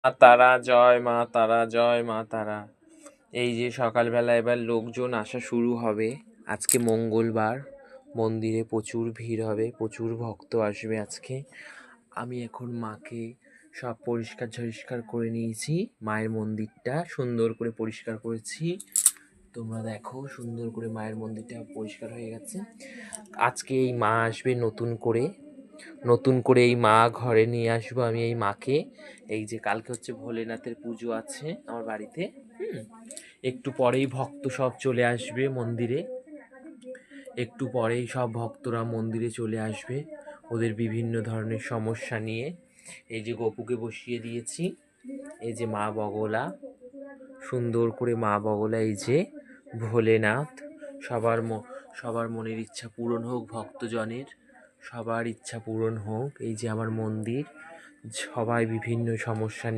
মা তারা জয়, মা তারা জয়, মা তারা। এই যে সকালবেলা এবার লোকজন আসা শুরু হবে। আজকে মঙ্গলবার, মন্দিরে প্রচুর ভিড় হবে, প্রচুর ভক্ত আসবে আজকে। আমি এখন মাকে সব পরিষ্কার করে নিয়েছি। মায়ের মন্দিরটা সুন্দর করে পরিষ্কার করেছি। তোমরা দেখো, সুন্দর করে মায়ের মন্দিরটা পরিষ্কার হয়ে গেছে। আজকে এই মা আসবে নতুন করে এই মা ঘরে নিয়ে আসবো আমি এই মাকে। এই যে কালকে হচ্ছে ভোলেনাথের পুজো আছে আমার বাড়িতে। একটু পরেই ভক্ত সব চলে আসবে মন্দিরে, একটু পরেই সব ভক্তরা মন্দিরে চলে আসবে ওদের বিভিন্ন ধরনের সমস্যা নিয়ে। এই যে গপুকে বসিয়ে দিয়েছি, এই যে মা বগলা, সুন্দর করে মা বগলা, এই যে ভোলেনাথ। সবার মনের ইচ্ছা পূরণ হোক, ভক্তজনের সবার ইচ্ছা পূরণ হোক। এই যে আমার মন্দির, সবাই বিভিন্ন সমস্যা নিয়ে